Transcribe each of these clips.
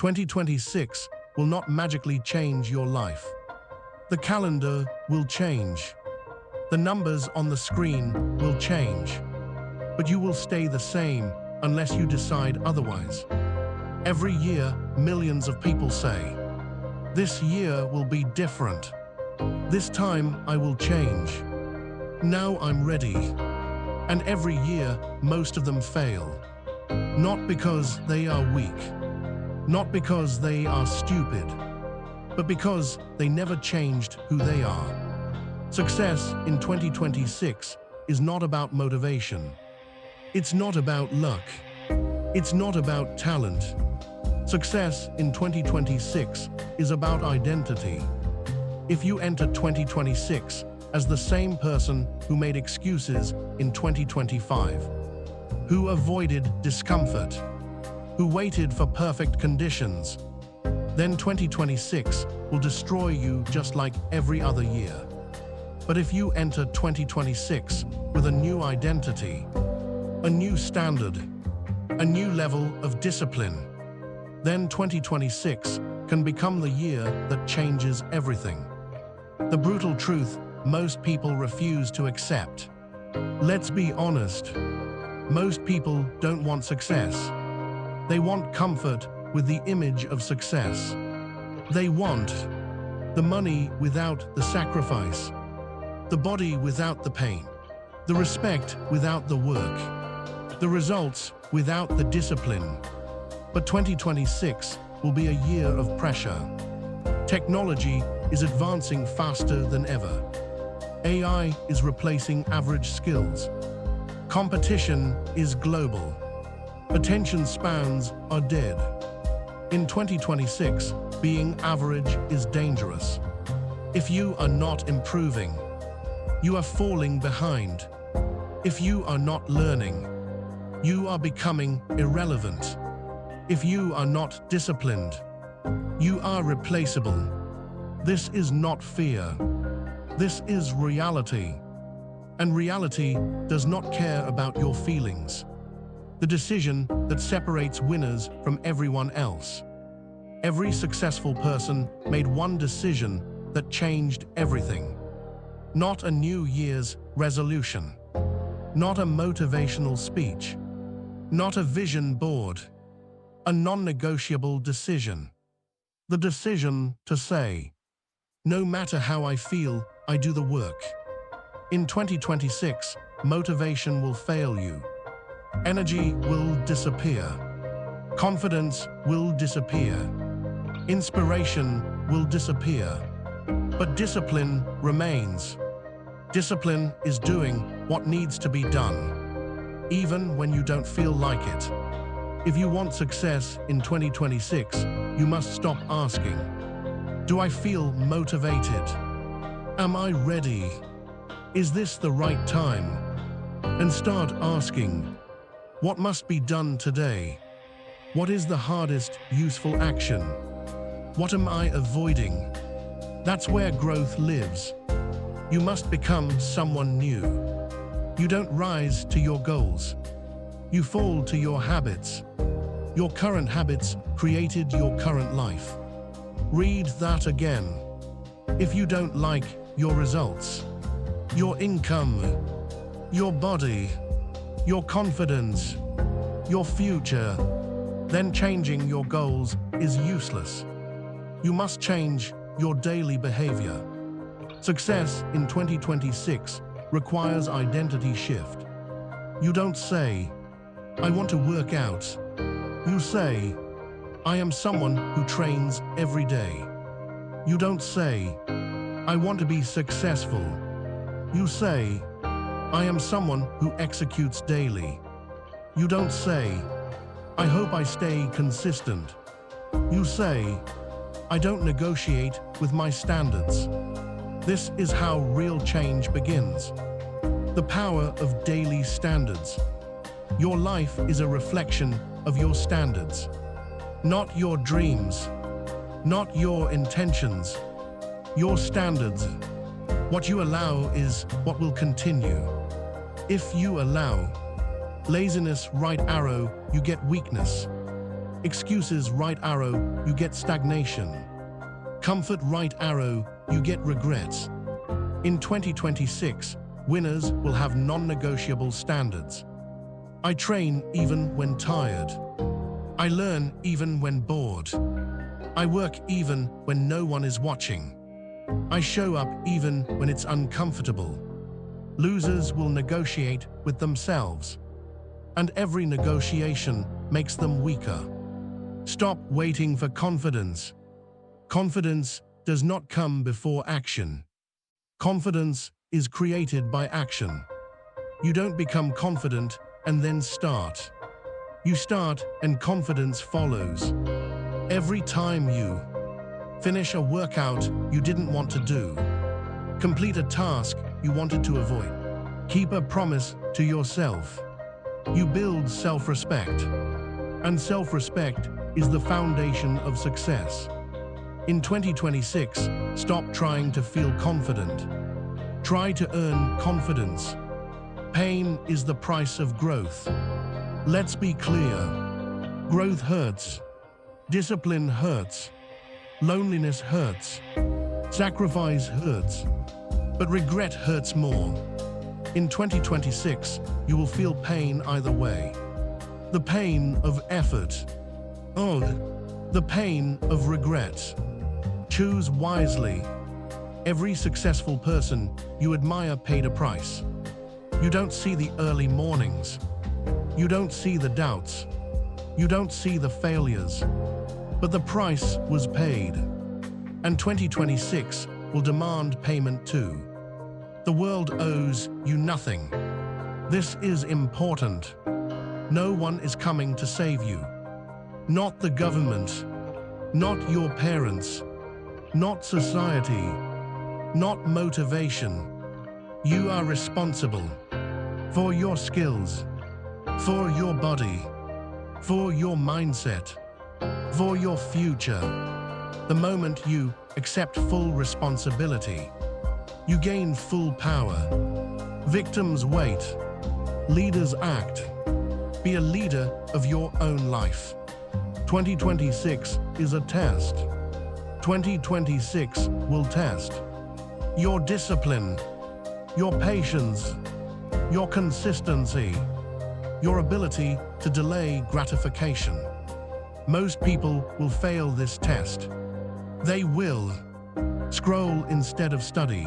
2026 will not magically change your life. The calendar will change. The numbers on the screen will change. But you will stay the same unless you decide otherwise. Every year, millions of people say, "This year will be different. This time I will change. Now I'm ready." And every year, most of them fail. Not because they are weak, not because they are stupid, but because they never changed who they are. Success in 2026 is not about motivation. It's not about luck. It's not about talent. Success in 2026 is about identity. If you enter 2026 as the same person who made excuses in 2025, who avoided discomfort, who waited for perfect conditions, then 2026 will destroy you just like every other year. But if you enter 2026 with a new identity, a new standard, a new level of discipline, then 2026 can become the year that changes everything. The brutal truth most people refuse to accept. Let's be honest. Most people don't want success. They want comfort with the image of success. They want the money without the sacrifice, the body without the pain, the respect without the work, the results without the discipline. But 2026 will be a year of pressure. Technology is advancing faster than ever. AI is replacing average skills. Competition is global. Attention spans are dead. In 2026, being average is dangerous. If you are not improving, you are falling behind. If you are not learning, you are becoming irrelevant. If you are not disciplined, you are replaceable. This is not fear. This is reality. And reality does not care about your feelings. The decision that separates winners from everyone else. Every successful person made one decision that changed everything. Not a New Year's resolution. Not a motivational speech. Not a vision board. A non-negotiable decision. The decision to say, "No matter how I feel, I do the work." In 2026, motivation will fail you. Energy will disappear. Confidence will disappear. Inspiration will disappear. But discipline remains. Discipline is doing what needs to be done, even when you don't feel like it. If you want success in 2026, you must stop asking, "Do I feel motivated? Am I ready? Is this the right time?" And start asking, "What must be done today? What is the hardest useful action? What am I avoiding?" That's where growth lives. You must become someone new. You don't rise to your goals. You fall to your habits. Your current habits created your current life. Read that again. If you don't like your results, your income, your body, your confidence, your future, then changing your goals is useless. You must change your daily behavior. Success in 2026 requires identity shift. You don't say, "I want to work out." You say, "I am someone who trains every day." You don't say, "I want to be successful." You say, "I am someone who executes daily." You don't say, "I hope I stay consistent." You say, "I don't negotiate with my standards." This is how real change begins. The power of daily standards. Your life is a reflection of your standards, not your dreams, not your intentions, your standards. What you allow is what will continue. If you allow laziness, right arrow, you get weakness. Excuses, right arrow, you get stagnation. Comfort, right arrow, you get regrets. In 2026, winners will have non-negotiable standards. I train even when tired. I learn even when bored. I work even when no one is watching. I show up even when it's uncomfortable. Losers will negotiate with themselves, and every negotiation makes them weaker. Stop waiting for confidence. Confidence does not come before action. Confidence is created by action. You don't become confident and then start. You start and confidence follows. Every time you finish a workout you didn't want to do, complete a task you wanted to avoid, keep a promise to yourself, you build self-respect. And self-respect is the foundation of success. In 2026, stop trying to feel confident. Try to earn confidence. Pain is the price of growth. Let's be clear. Growth hurts. Discipline hurts. Loneliness hurts. Sacrifice hurts. But regret hurts more. In 2026, you will feel pain either way. The pain of effort. Oh, the pain of regret. Choose wisely. Every successful person you admire paid a price. You don't see the early mornings. You don't see the doubts. You don't see the failures. But the price was paid. And 2026 will demand payment too. The world owes you nothing. This is important. No one is coming to save you. Not the government. Not your parents. Not society. Not motivation. You are responsible for your skills, for your body, for your mindset, for your future. The moment you accept full responsibility, you gain full power. Victims wait. Leaders act. Be a leader of your own life. 2026 is a test. 2026 will test your discipline, your patience, your consistency, your ability to delay gratification. Most people will fail this test. They will scroll instead of study,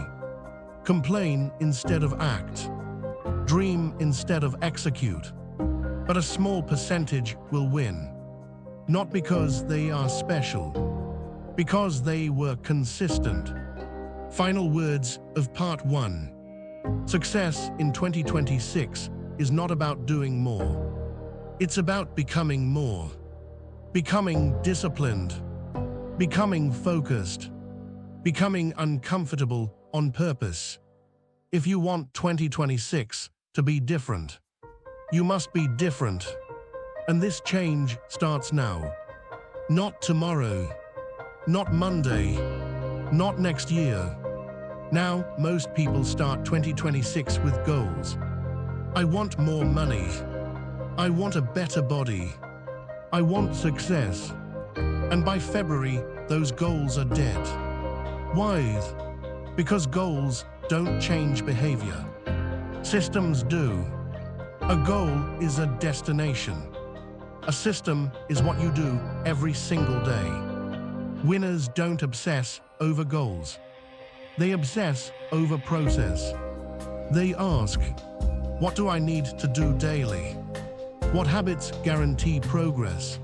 complain instead of act, dream instead of execute. But a small percentage will win, not because they are special, because they were consistent. Final words of part 1. Success in 2026 is not about doing more. It's about becoming more. Becoming disciplined. Becoming focused. Becoming uncomfortable on purpose. If you want 2026 to be different, you must be different. And this change starts now. Not tomorrow. Not Monday. Not next year. Now, most people start 2026 with goals. I want more money. I want a better body. I want success. And by February, those goals are dead. Why? Because goals don't change behavior. Systems do. A goal is a destination. A system is what you do every single day. Winners don't obsess over goals. They obsess over process. They ask, what do I need to do daily? What habits guarantee progress?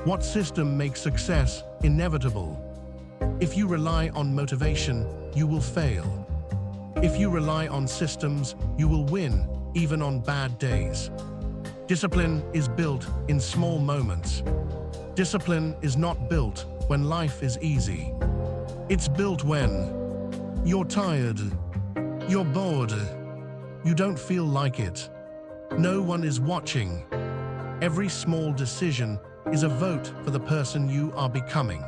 What system makes success inevitable? If you rely on motivation, you will fail. If you rely on systems, you will win, even on bad days. Discipline is built in small moments. Discipline is not built when life is easy. It's built when you're tired, you're bored, you don't feel like it. No one is watching. Every small decision is a vote for the person you are becoming.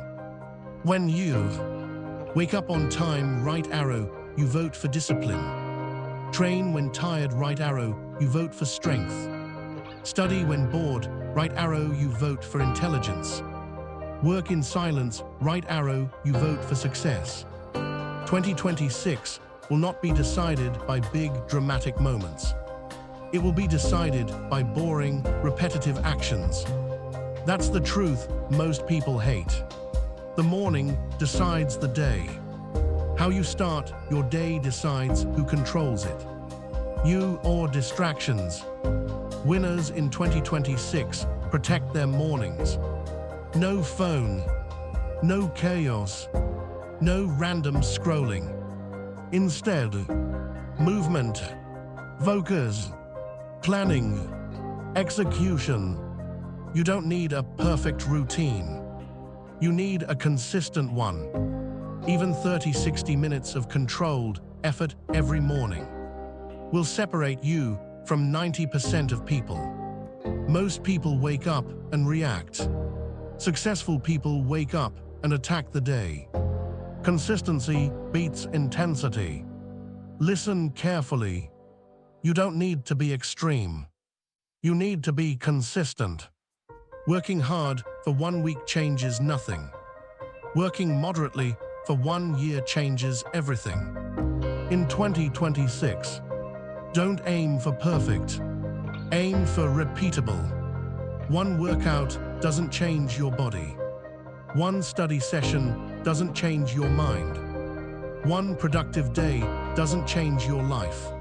When you wake up on time, right arrow, you vote for discipline. Train when tired, right arrow, you vote for strength. Study when bored, right arrow, you vote for intelligence. Work in silence, right arrow, you vote for success. 2026 will not be decided by big, dramatic moments. It will be decided by boring, repetitive actions. That's the truth most people hate. The morning decides the day. How you start your day decides who controls it. You or distractions. Winners in 2026 protect their mornings. No phone, no chaos, no random scrolling. Instead, movement, focus, planning, execution. You don't need a perfect routine. You need a consistent one. Even 30-60 minutes of controlled effort every morning will separate you from 90% of people. Most people wake up and react. Successful people wake up and attack the day. Consistency beats intensity. Listen carefully. You don't need to be extreme. You need to be consistent. Working hard for 1 week changes nothing. Working moderately for 1 year changes everything. In 2026, don't aim for perfect. Aim for repeatable. One workout doesn't change your body. One study session doesn't change your mind. One productive day doesn't change your life.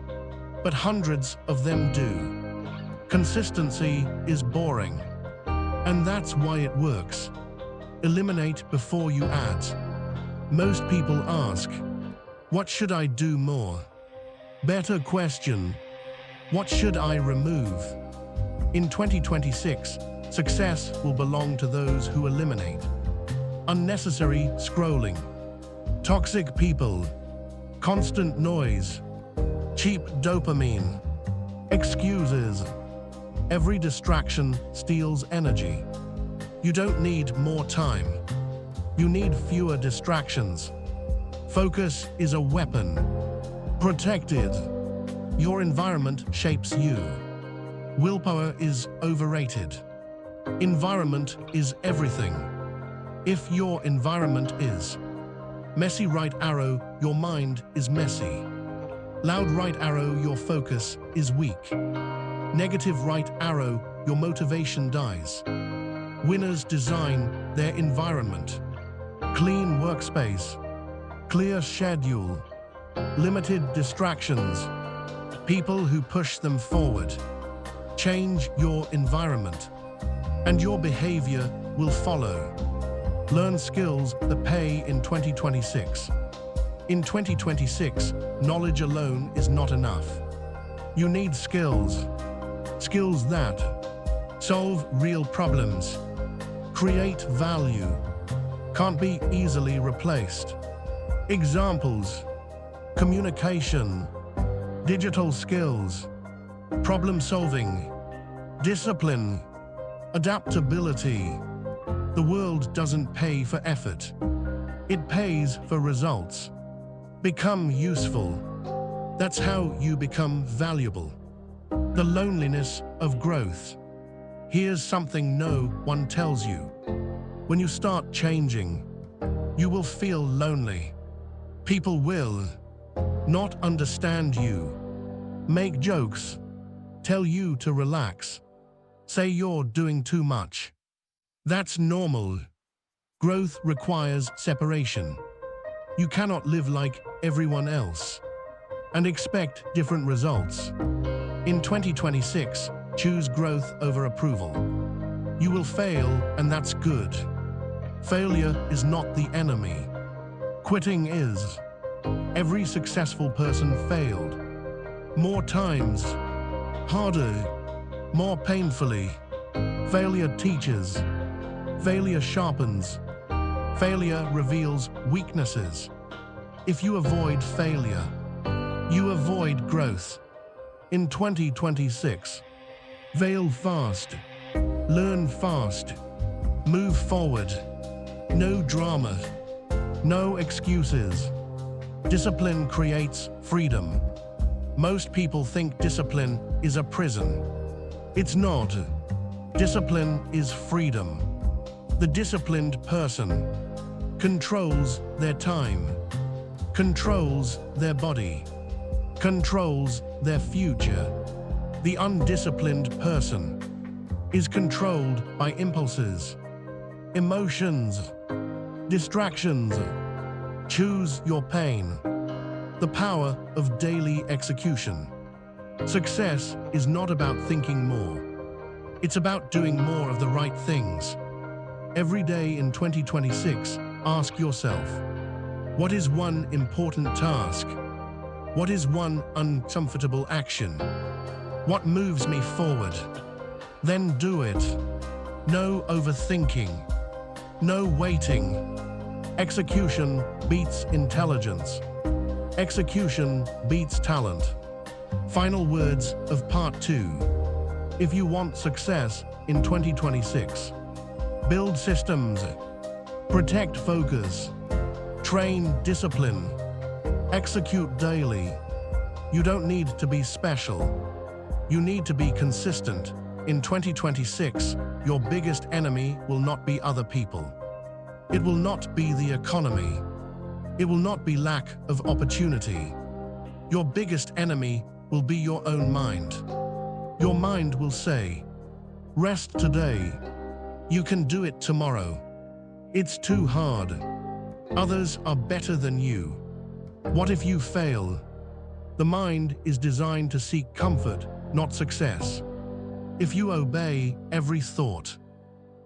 But hundreds of them do. Consistency is boring. And that's why it works. Eliminate before you add. Most people ask, what should I do more? Better question, what should I remove? In 2026, success will belong to those who eliminate unnecessary scrolling, toxic people, constant noise, cheap dopamine, excuses. Every distraction steals energy. You don't need more time. You need fewer distractions. Focus is a weapon. Protect it. Your environment shapes you. Willpower is overrated. Environment is everything. If your environment is messy right arrow, your mind is messy. Loud right arrow, your focus is weak. Negative right arrow, your motivation dies. Winners design their environment. Clean workspace, clear schedule, limited distractions, people who push them forward. Change your environment, and your behavior will follow. Learn skills that pay in 2026. In 2026, knowledge alone is not enough. You need skills. Skills that solve real problems, create value, can't be easily replaced. Examples: communication, digital skills, problem solving, discipline, adaptability. The world doesn't pay for effort. It pays for results. Become useful. That's how you become valuable. The loneliness of growth. Here's something no one tells you. When you start changing, you will feel lonely. People will not understand you, make jokes, tell you to relax, say you're doing too much. That's normal. Growth requires separation. You cannot live like everyone else and expect different results. In 2026, choose growth over approval. You will fail, and that's good. Failure is not the enemy. Quitting is. Every successful person failed. More times, harder, more painfully. Failure teaches. Failure sharpens. Failure reveals weaknesses. If you avoid failure, you avoid growth. In 2026, fail fast, learn fast, move forward. No drama, no excuses. Discipline creates freedom. Most people think discipline is a prison. It's not. Discipline is freedom. The disciplined person controls their time, controls their body, controls their future. The undisciplined person is controlled by impulses, emotions, distractions. Choose your pain. The power of daily execution. Success is not about thinking more. It's about doing more of the right things. Every day in 2026, ask yourself, what is one important task? What is one uncomfortable action? What moves me forward? Then do it. No overthinking. No waiting. Execution beats intelligence. Execution beats talent. Final words of part 2. If you want success in 2026, build systems, protect focus, train discipline, execute daily. You don't need to be special. You need to be consistent. In 2026, your biggest enemy will not be other people. It will not be the economy. It will not be lack of opportunity. Your biggest enemy will be your own mind. Your mind will say, rest today. You can do it tomorrow. It's too hard. Others are better than you. What if you fail? The mind is designed to seek comfort, not success. If you obey every thought,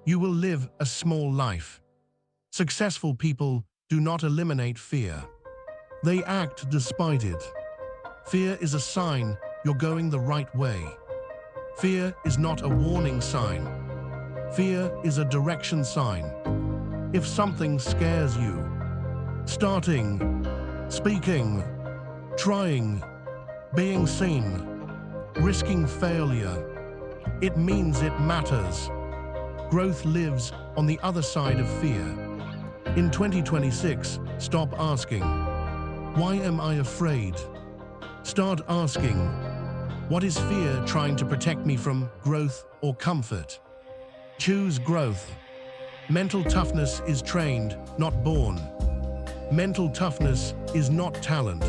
you will live a small life. Successful people do not eliminate fear. They act despite it. Fear is a sign you're going the right way. Fear is not a warning sign. Fear is a direction sign. If something scares you, starting, speaking, trying, being seen, risking failure, it means it matters. Growth lives on the other side of fear. In 2026, stop asking, why am I afraid? Start asking, what is fear trying to protect me from, growth or comfort? Choose growth. Mental toughness is trained, not born. Mental toughness is not talent.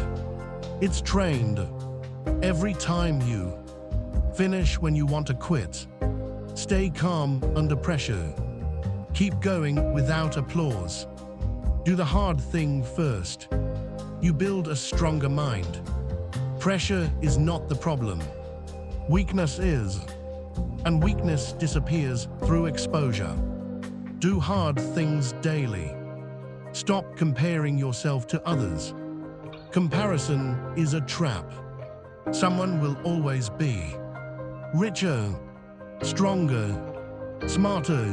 It's trained. Every time you finish when you want to quit. Stay calm under pressure. Keep going without applause. Do the hard thing first. You build a stronger mind. Pressure is not the problem. Weakness is. And weakness disappears through exposure. Do hard things daily. Stop comparing yourself to others. Comparison is a trap. Someone will always be richer, stronger, smarter,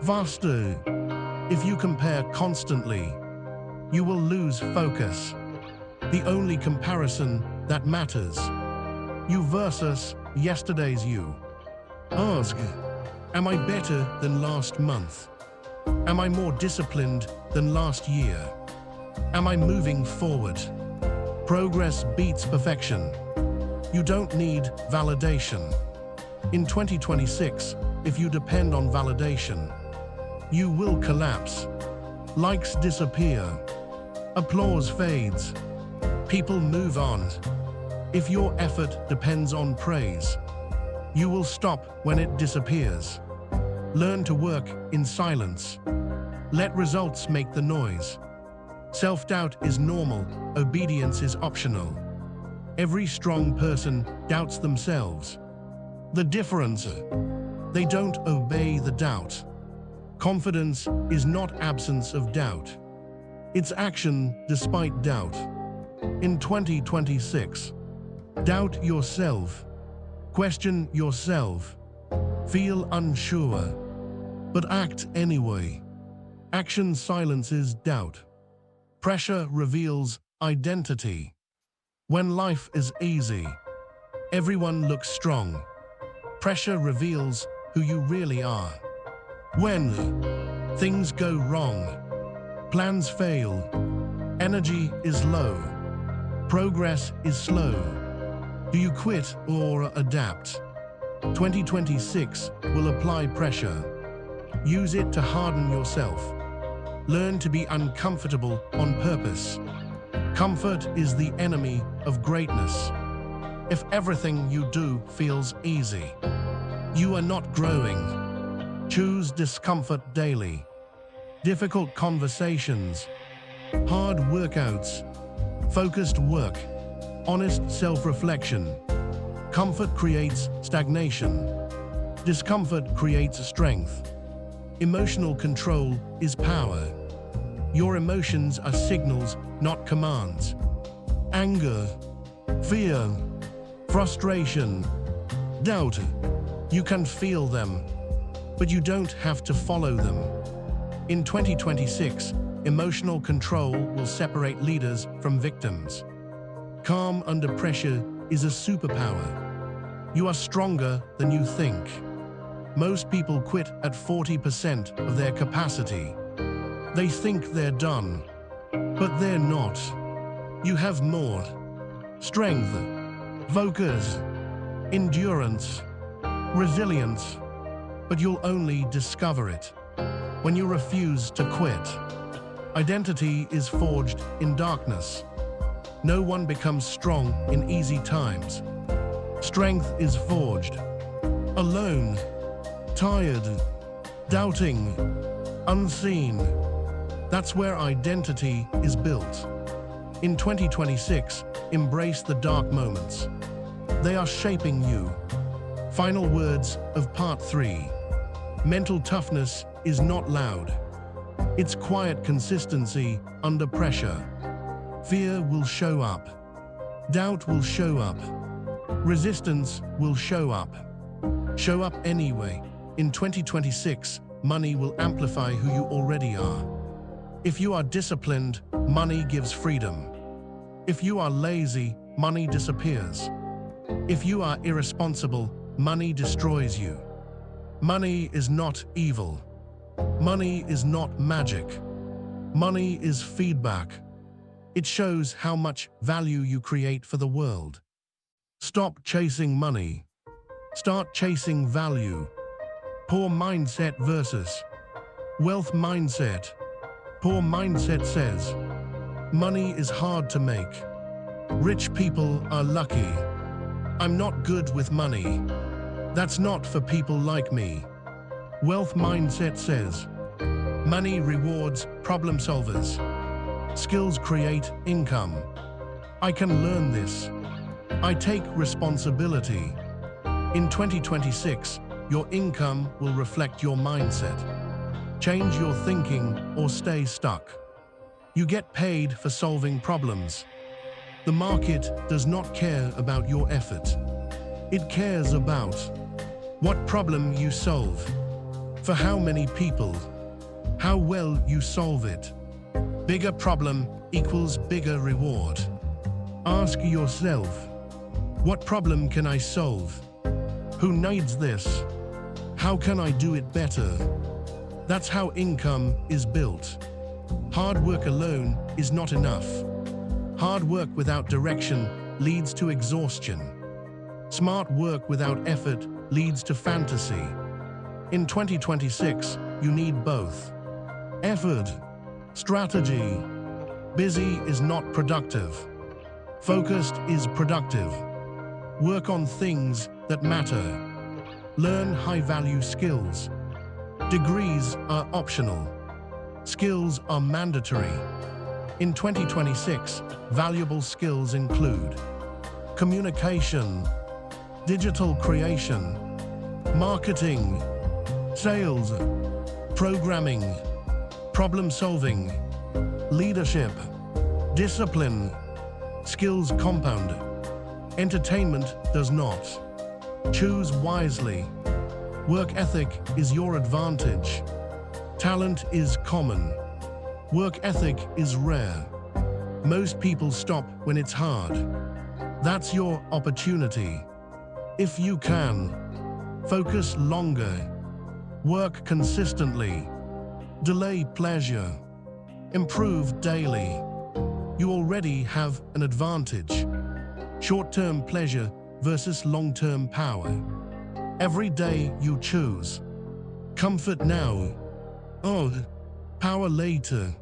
faster. If you compare constantly, you will lose focus. The only comparison that matters, you versus yesterday's you. Ask, am I better than last month? Am I more disciplined than last year? Am I moving forward? Progress beats perfection. You don't need validation. In 2026, if you depend on validation, you will collapse. Likes disappear. Applause fades. People move on. If your effort depends on praise, you will stop when it disappears. Learn to work in silence. Let results make the noise. Self-doubt is normal, obedience is optional. Every strong person doubts themselves. The difference, they don't obey the doubt. Confidence is not absence of doubt. It's action despite doubt. In 2026, doubt yourself. Question yourself. Feel unsure, but act anyway. Action silences doubt. Pressure reveals identity. When life is easy, everyone looks strong. Pressure reveals who you really are. When things go wrong, plans fail, energy is low, progress is slow. Do you quit or adapt? 2026 will apply pressure. Use it to harden yourself. Learn to be uncomfortable on purpose. Comfort is the enemy of greatness. If everything you do feels easy, you are not growing. Choose discomfort daily. Difficult conversations, hard workouts, focused work, honest self-reflection. Comfort creates stagnation. Discomfort creates strength. Emotional control is power. Your emotions are signals, not commands. Anger, fear, frustration, doubt. You can feel them, but you don't have to follow them. In 2026, emotional control will separate leaders from victims. Calm under pressure is a superpower. You are stronger than you think. Most people quit at 40% of their capacity. They think they're done, but they're not. You have more. Strength, focus, endurance, resilience, but you'll only discover it when you refuse to quit. Identity is forged in darkness. No one becomes strong in easy times. Strength is forged alone, tired, doubting, unseen. That's where identity is built. In 2026, embrace the dark moments. They are shaping you. Final words of part 3. Mental toughness is not loud. It's quiet consistency under pressure. Fear will show up. Doubt will show up. Resistance will show up. Show up anyway. In 2026, money will amplify who you already are. If you are disciplined, money gives freedom. If you are lazy, money disappears. If you are irresponsible, money destroys you. Money is not evil. Money is not magic. Money is feedback. It shows how much value you create for the world. Stop chasing money. Start chasing value. Poor mindset versus wealth mindset. Poor mindset says, money is hard to make. Rich people are lucky. I'm not good with money. That's not for people like me. Wealth mindset says, money rewards problem solvers. Skills create income. I can learn this. I take responsibility. In 2026, your income will reflect your mindset. Change your thinking or stay stuck. You get paid for solving problems. The market does not care about your effort. It cares about what problem you solve, for how many people, how well you solve it. Bigger problem equals bigger reward. Ask yourself, what problem can I solve? Who needs this? How can I do it better? That's how income is built. Hard work alone is not enough. Hard work without direction leads to exhaustion. Smart work without effort leads to fantasy. In 2026, you need both. Effort, strategy. Busy is not productive. Focused is productive. Work on things that matter. Learn high-value skills. Degrees are optional. Skills are mandatory. In 2026, valuable skills include communication, digital creation, marketing, sales, programming, problem solving, leadership, discipline. Skills compound. Entertainment does not. Choose wisely. Work ethic is your advantage. Talent is common. Work ethic is rare. Most people stop when it's hard. That's your opportunity. If you can, focus longer. Work consistently. Delay pleasure. Improve daily. You already have an advantage. Short-term pleasure versus long-term power. Every day you choose. Comfort now. Oh, power later.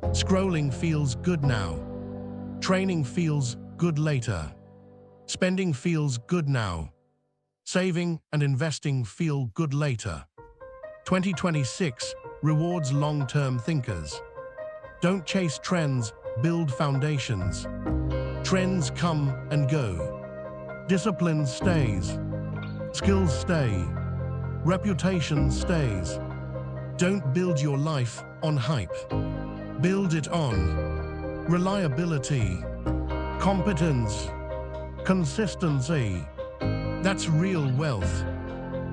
Scrolling feels good now. Training feels good later. Spending feels good now. Saving and investing feel good later. 2026 rewards long-term thinkers. Don't chase trends, build foundations. Trends come and go. Discipline stays. Skills stay. Reputation stays. Don't build your life on hype. Build it on reliability, competence, consistency. That's real wealth.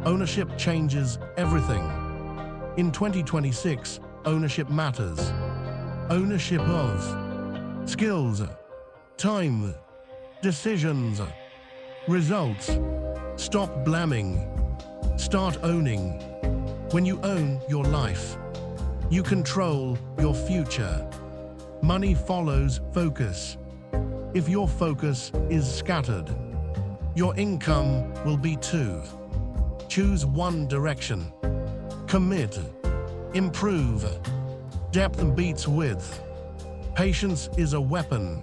Ownership changes everything. In 2026, ownership matters. Ownership of skills, time, decisions, results. Stop blaming. Start owning. When you own your life, you control your future. Money follows focus. If your focus is scattered, your income will be too. Choose one direction. Commit. Improve. Depth beats width. Patience is a weapon.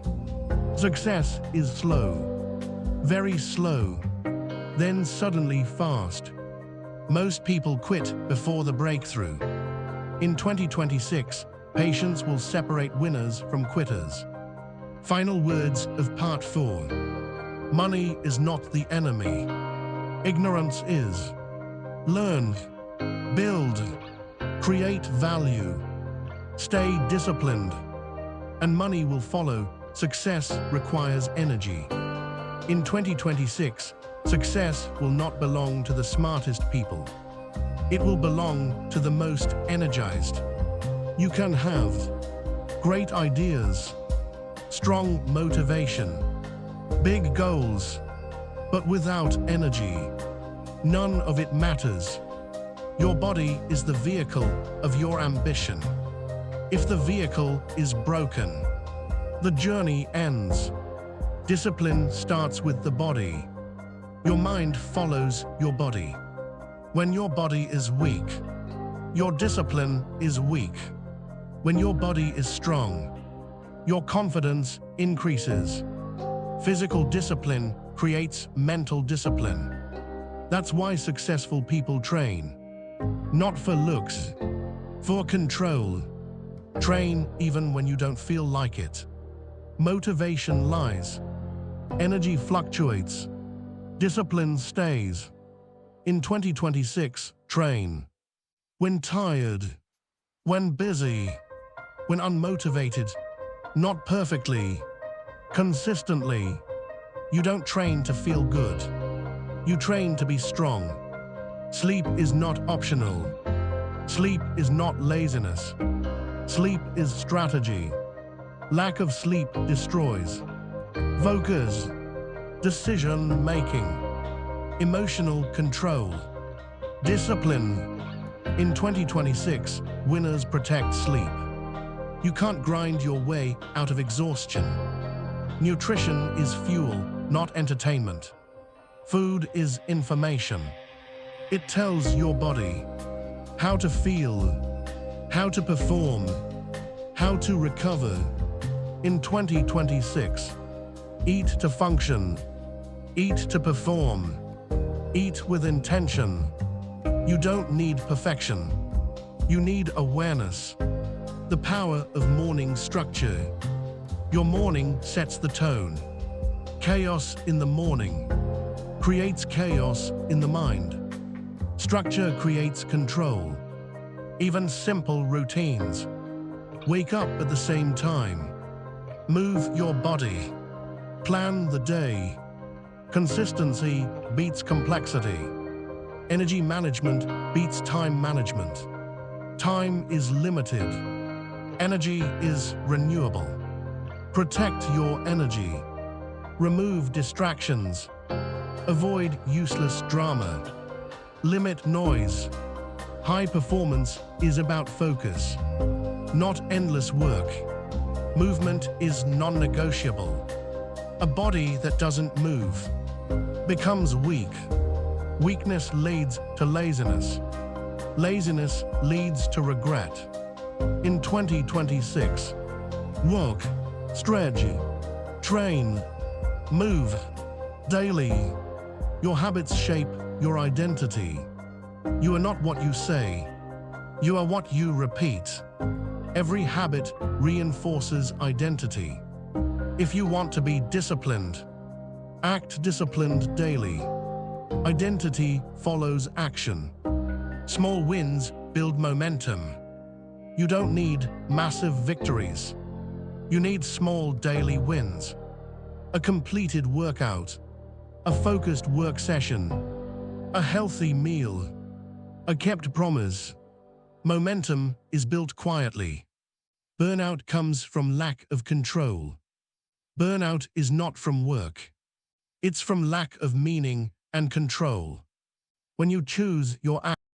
Success is slow. Very slow. Then suddenly fast. Most people quit before the breakthrough. In 2026, patience will separate winners from quitters. Final words of Part 4. Money is not the enemy. Ignorance is. Learn, build, create value, stay disciplined, and money will follow. Success requires energy. In 2026, success will not belong to the smartest people. It will belong to the most energized. You can have great ideas, strong motivation, big goals, but without energy, none of it matters. Your body is the vehicle of your ambition. If the vehicle is broken, the journey ends. Discipline starts with the body. Your mind follows your body. When your body is weak, your discipline is weak. When your body is strong, your confidence increases. Physical discipline creates mental discipline. That's why successful people train. Not for looks, for control. Train even when you don't feel like it. Motivation lies. Energy fluctuates. Discipline stays. In 2026, train. When tired, when busy, when unmotivated, not perfectly, consistently. You don't train to feel good. You train to be strong. Sleep is not optional. Sleep is not laziness. Sleep is strategy. Lack of sleep destroys. Focus, decision-making, emotional control, discipline. In 2026, winners protect sleep. You can't grind your way out of exhaustion. Nutrition is fuel, not entertainment. Food is information. It tells your body how to feel, how to perform, how to recover. In 2026, eat to function, eat to perform, eat with intention. You don't need perfection. You need awareness. The power of morning structure. Your morning sets the tone. Chaos in the morning creates chaos in the mind. Structure creates control. Even simple routines. Wake up at the same time. Move your body. Plan the day. Consistency beats complexity. Energy management beats time management. Time is limited. Energy is renewable. Protect your energy. Remove distractions. Avoid useless drama. Limit noise. High performance is about focus, not endless work. Movement is non-negotiable. A body that doesn't move becomes weak. Weakness leads to laziness. Laziness leads to regret. In 2026, work, strategy, train, move daily. Your habits shape your identity. You are not what you say. You are what you repeat. Every habit reinforces identity. If you want to be disciplined, act disciplined daily. Identity follows action. Small wins build momentum. You don't need massive victories. You need small daily wins. A completed workout, a focused work session, a healthy meal, a kept promise. Momentum is built quietly. Burnout comes from lack of control. Burnout is not from work. It's from lack of meaning and control. When you choose your